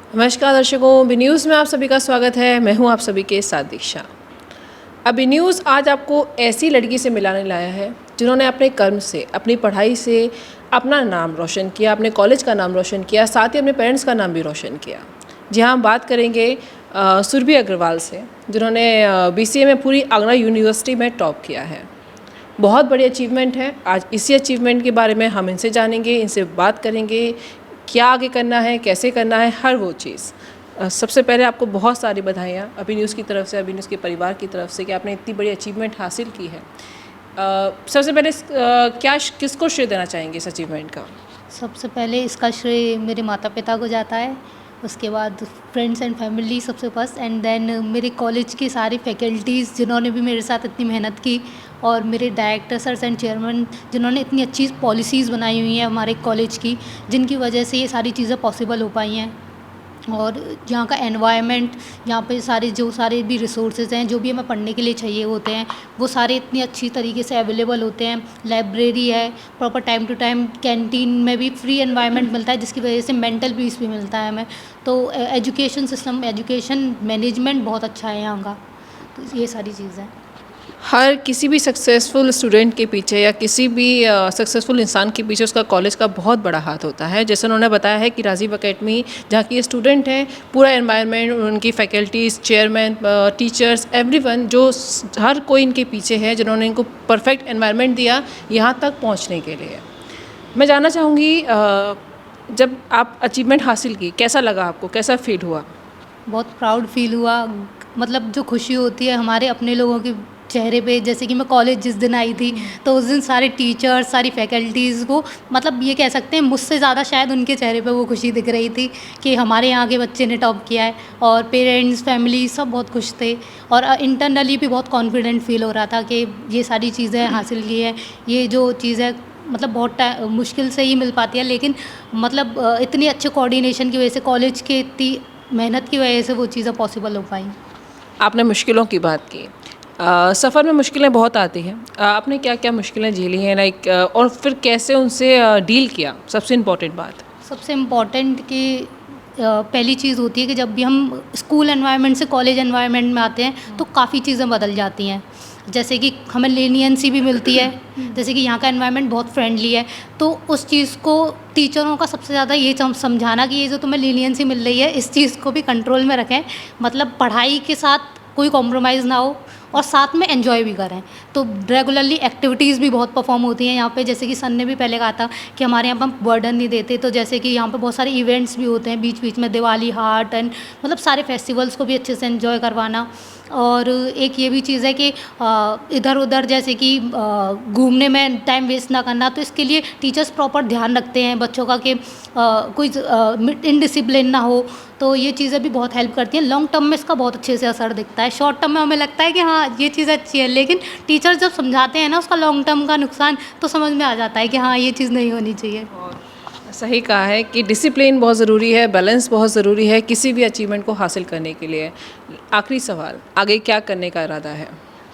नमस्कार दर्शकों, B news में आप सभी का स्वागत है। मैं हूं आप सभी के साथ दीक्षा। अब बी न्यूज़ आज आपको ऐसी लड़की से मिलाने लाया है जिन्होंने अपने कर्म से, अपनी पढ़ाई से अपना नाम रोशन किया, अपने कॉलेज का नाम रोशन किया, साथ ही अपने पेरेंट्स का नाम भी रोशन किया। जी हाँ, हम बात करेंगे सुरभि अग्रवाल से, जिन्होंने BCA में पूरी आगरा यूनिवर्सिटी में टॉप किया है। बहुत बड़ी अचीवमेंट है। आज इसी अचीवमेंट के बारे में हम इनसे जानेंगे, इनसे बात करेंगे, क्या आगे करना है, कैसे करना है, हर वो चीज़। सबसे पहले आपको बहुत सारी बधाइयाँ अभी न्यूज़ की तरफ से, अभी न्यूज़ के परिवार की तरफ से कि आपने इतनी बड़ी अचीवमेंट हासिल की है। सबसे पहले किसको श्रेय देना चाहेंगे इस अचीवमेंट का? सबसे पहले इसका श्रेय मेरे माता पिता को जाता है, उसके बाद फ्रेंड्स एंड फैमिली सबसे फर्स्ट, एंड देन मेरे कॉलेज की सारी फैकल्टीज़ जिन्होंने भी मेरे साथ इतनी मेहनत की, और मेरे डायरेक्टर सर्स एंड चेयरमैन जिन्होंने इतनी अच्छी पॉलिसीज़ बनाई हुई हैं हमारे कॉलेज की, जिनकी वजह से ये सारी चीज़ें पॉसिबल हो पाई हैं। और यहाँ का एनवायरनमेंट, यहाँ पे सारे भी रिसोर्सेज हैं जो भी हमें पढ़ने के लिए चाहिए होते हैं, वो सारे इतनी अच्छी तरीके से अवेलेबल होते हैं। लाइब्रेरी है, proper time to time canteen में भी फ्री एनवायरनमेंट मिलता है, जिसकी वजह से मेंटल पीस भी मिलता है हमें। तो एजुकेशन सिस्टम, एजुकेशन मैनेजमेंट बहुत अच्छा है यहाँ का। तो ये सारी चीज़ें हैं। हर किसी भी सक्सेसफुल स्टूडेंट के पीछे या किसी भी सक्सेसफुल इंसान के पीछे उसका कॉलेज का बहुत बड़ा हाथ होता है। जैसे उन्होंने बताया है कि राजीव एकेडमी जहाँ की स्टूडेंट हैं, पूरा एनवायरनमेंट, उनकी फैकल्टीज़, चेयरमैन, टीचर्स, एवरीवन, जो हर कोई इनके पीछे है, जिन्होंने इनको परफेक्ट एनवायरनमेंट दिया यहाँ तक पहुँचने के लिए। मैं जानना चाहूँगी, जब आप अचीवमेंट हासिल की, कैसा लगा आपको, कैसा फील हुआ? बहुत प्राउड फील हुआ। मतलब जो खुशी होती है हमारे अपने लोगों के चेहरे पे, जैसे कि मैं कॉलेज जिस दिन आई थी तो उस दिन सारे टीचर्स, सारी फैकल्टीज़ को, मतलब ये कह सकते हैं मुझसे ज़्यादा शायद उनके चेहरे पे वो खुशी दिख रही थी कि हमारे यहाँ के बच्चे ने टॉप किया है। और पेरेंट्स, फैमिली सब बहुत खुश थे, और इंटरनली भी बहुत कॉन्फिडेंट फील हो रहा था कि ये सारी चीज़ें हासिल की है। ये जो चीज़ है मतलब बहुत मुश्किल से ही मिल पाती है, लेकिन मतलब इतनी अच्छे कोऑर्डिनेशन की वजह से, कॉलेज के इतनी मेहनत की वजह से वो चीज़ें पॉसिबल हो पाई। आपने मुश्किलों की बात की। सफ़र में मुश्किलें बहुत आती हैं। आपने क्या क्या मुश्किलें झेली हैं, लाइक, और फिर कैसे उनसे डील किया? सबसे इम्पोर्टेंट बात। सबसे इम्पॉर्टेंट कि पहली चीज़ होती है कि जब भी हम स्कूल एनवायरनमेंट से कॉलेज एनवायरनमेंट में आते हैं तो काफ़ी चीज़ें बदल जाती हैं। जैसे कि हमें लीनियंसी भी मिलती है, जैसे कि यहाँ का एनवायरनमेंट बहुत फ्रेंडली है, तो उस चीज़ को टीचरों का सबसे ज़्यादा ये समझाना कि ये जो तुम्हें लीनियंसी मिल रही है, इस चीज़ को भी कंट्रोल में रखें। मतलब पढ़ाई के साथ कोई कॉम्प्रोमाइज़ ना हो, और साथ में एंजॉय भी करें। तो रेगुलरली एक्टिविटीज़ भी बहुत परफॉर्म होती हैं यहाँ पे, जैसे कि सर ने भी पहले कहा था कि हमारे यहाँ पर हम बर्डन नहीं देते। तो जैसे कि यहाँ पे बहुत सारे इवेंट्स भी होते हैं बीच बीच में, दिवाली हाट एंड मतलब सारे फेस्टिवल्स को भी अच्छे से एंजॉय करवाना। और एक ये भी चीज़ है कि इधर उधर जैसे कि घूमने में टाइम वेस्ट ना करना, तो इसके लिए टीचर्स प्रॉपर ध्यान रखते हैं बच्चों का कि कोई इनडिसिप्लिन ना हो। तो ये चीज़ें भी बहुत हेल्प करती हैं। लॉन्ग टर्म में इसका बहुत अच्छे से असर दिखता है। शॉर्ट टर्म में हमें लगता है कि हाँ ये चीज़ अच्छी है, लेकिन टीचर जब समझाते हैं ना उसका लॉन्ग टर्म का नुकसान, तो समझ में आ जाता है कि हाँ ये चीज़ नहीं होनी चाहिए। और सही कहा है कि डिसिप्लिन बहुत ज़रूरी है, बैलेंस बहुत ज़रूरी है किसी भी अचीवमेंट को हासिल करने के लिए। आखिरी सवाल, आगे क्या करने का इरादा है?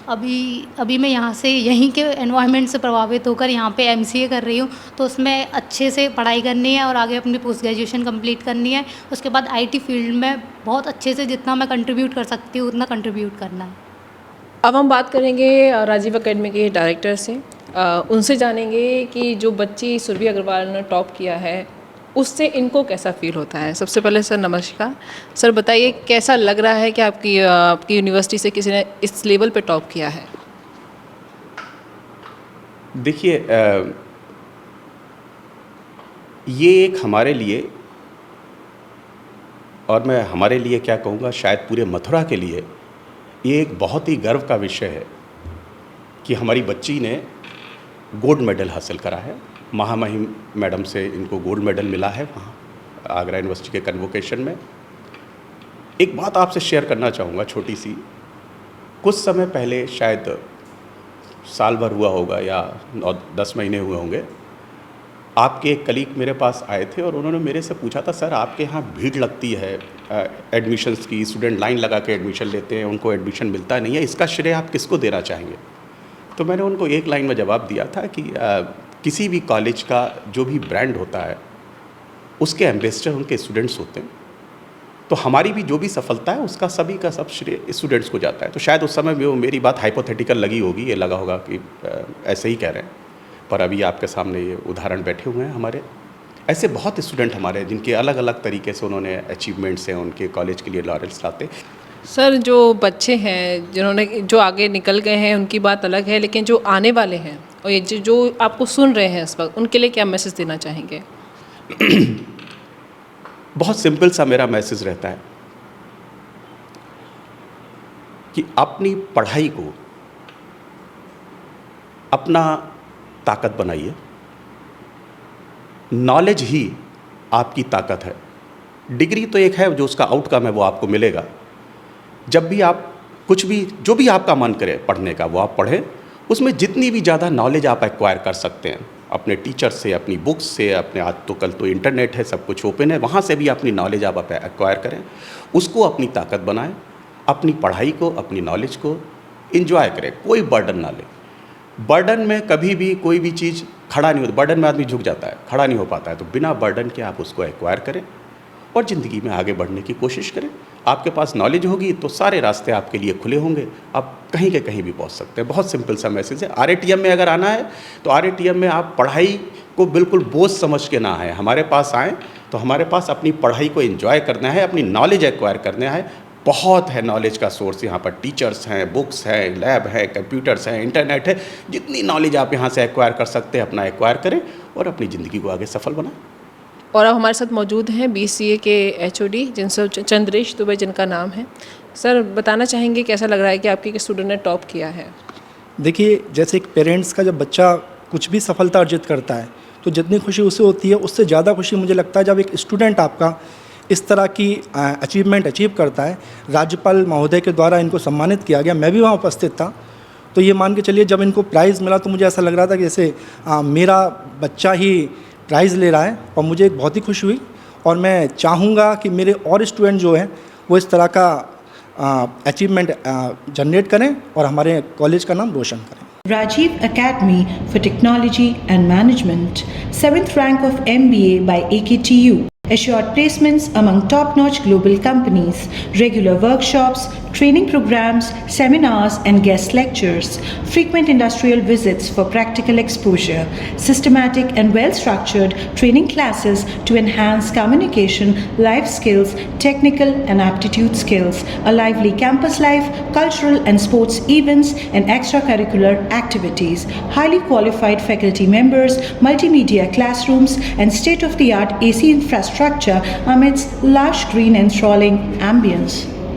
अभी मैं यहाँ से, यहीं के एनवायरनमेंट से प्रभावित होकर यहाँ पे MCA कर रही हूँ, तो उसमें अच्छे से पढ़ाई करनी है और आगे अपनी पोस्ट ग्रेजुएशन कंप्लीट करनी है। उसके बाद IT फील्ड में बहुत अच्छे से जितना मैं कंट्रीब्यूट कर सकती हूँ उतना कंट्रीब्यूट करना है। अब हम बात करेंगे राजीव एकेडमी के डायरेक्टर से। उनसे जानेंगे कि जो बच्ची सुरभि अग्रवाल ने टॉप किया है, उससे इनको कैसा फील होता है। सबसे पहले सर नमस्कार। सर बताइए, कैसा लग रहा है कि आपकी यूनिवर्सिटी से किसी ने इस लेवल पे टॉप किया है? देखिए, ये एक हमारे लिए, और मैं हमारे लिए क्या कहूँगा, शायद पूरे मथुरा के लिए ये एक बहुत ही गर्व का विषय है कि हमारी बच्ची ने गोल्ड मेडल हासिल करा है। महामहिम मैडम से इनको गोल्ड मेडल मिला है वहाँ आगरा यूनिवर्सिटी के कन्वोकेशन में। एक बात आपसे शेयर करना चाहूँगा छोटी सी। कुछ समय पहले, शायद साल भर हुआ होगा या 9-10 महीने हुए होंगे, आपके एक कलीग मेरे पास आए थे और उन्होंने मेरे से पूछा था, सर आपके यहाँ भीड़ लगती है एडमिशन्स की, स्टूडेंट लाइन लगा के एडमिशन लेते हैं, उनको एडमिशन मिलता नहीं है, इसका श्रेय आप किसको देना चाहेंगे? तो मैंने उनको एक लाइन में जवाब दिया था कि किसी भी कॉलेज का जो भी ब्रांड होता है उसके एम्बेसडर उनके स्टूडेंट्स होते हैं। तो हमारी भी जो भी सफलता है उसका सभी का सब श्रेय स्टूडेंट्स को जाता है। तो शायद उस समय वो मेरी बात हाइपोथेटिकल लगी होगी, ये लगा होगा कि ऐसे ही कह रहे हैं, पर अभी आपके सामने ये उदाहरण बैठे हुए हैं हमारे। ऐसे बहुत स्टूडेंट हमारे हैं जिनके अलग अलग तरीके से उन्होंने अचीवमेंट्स हैं, उनके कॉलेज के लिए लॉरेंस लाते। सर, जो बच्चे हैं जिन्होंने जो आगे निकल गए हैं उनकी बात अलग है, लेकिन जो आने वाले हैं और ये जो आपको सुन रहे हैं इस वक्त, उनके लिए क्या मैसेज देना चाहेंगे? बहुत सिंपल सा मेरा मैसेज रहता है कि अपनी पढ़ाई को अपना ताकत बनाइए। नॉलेज ही आपकी ताकत है। डिग्री तो एक है जो उसका आउटकम है, वो आपको मिलेगा। जब भी आप कुछ भी जो भी आपका मन करे पढ़ने का वो आप पढ़ें। उसमें जितनी भी ज़्यादा नॉलेज आप एक्वायर कर सकते हैं अपने टीचर से, अपनी बुक्स से, अपने आज तो कल तो इंटरनेट है, सब कुछ ओपन है, वहाँ से भी अपनी नॉलेज आप एक्वायर करें, उसको अपनी ताकत बनाएं। अपनी पढ़ाई को, अपनी नॉलेज को एंजॉय करें, कोई बर्डन ना लें। बर्डन में कभी भी कोई भी चीज़ खड़ा नहीं होता। बर्डन में आदमी झुक जाता है, खड़ा नहीं हो पाता है। तो बिना बर्डन के आप उसको एक्वायर करें और ज़िंदगी में आगे बढ़ने की कोशिश करें। आपके पास नॉलेज होगी तो सारे रास्ते आपके लिए खुले होंगे, आप कहीं के कहीं भी पहुंच सकते हैं। बहुत सिंपल सा मैसेज है। RITM में अगर आना है तो RITM में आप पढ़ाई को बिल्कुल बोझ समझ के ना आए, हमारे पास आएँ तो हमारे पास अपनी पढ़ाई को एंजॉय करना है, अपनी नॉलेज एक्वायर करना है। बहुत है नॉलेज का सोर्स यहाँ पर, टीचर्स हैं, बुक्स हैं, लैब है, कंप्यूटर्स हैं, इंटरनेट है। जितनी नॉलेज आप यहाँ से एक्वायर कर सकते हैं अपना एक्वायर करें और अपनी ज़िंदगी को आगे सफल बनाएं। और अब हमारे साथ मौजूद हैं BCA के HOD जिनसे चंद्रेश दुबे जिनका नाम है। सर, बताना चाहेंगे कैसा लग रहा है कि आपके एक स्टूडेंट ने टॉप किया है? देखिए, जैसे एक पेरेंट्स का जब बच्चा कुछ भी सफलता अर्जित करता है तो जितनी खुशी उसे होती है उससे ज़्यादा खुशी मुझे लगता है जब एक स्टूडेंट आपका इस तरह की अचीवमेंट अचीव करता है। राज्यपाल महोदय के द्वारा इनको सम्मानित किया गया, मैं भी वहाँ उपस्थित था। तो ये मान के चलिए जब इनको प्राइज़ मिला तो मुझे ऐसा लग रहा था कि जैसे मेरा बच्चा ही प्राइज़ ले रहा है और मुझे बहुत ही खुशी हुई। और मैं चाहूँगा कि मेरे और स्टूडेंट जो हैं वो इस तरह का अचीवमेंट जनरेट करें और हमारे कॉलेज का नाम रोशन करें। Rajiv Academy for Technology and Management, 7th rank of MBA by AKTU. Assured placements among top-notch global companies, regular workshops, training programs, seminars and guest lectures, frequent industrial visits for practical exposure, systematic and well-structured training classes to enhance communication, life skills, technical and aptitude skills, a lively campus life, cultural and sports events and extracurricular activities, highly qualified faculty members, multimedia classrooms and state-of-the-art AC infrastructure amidst lush green and enthralling ambience.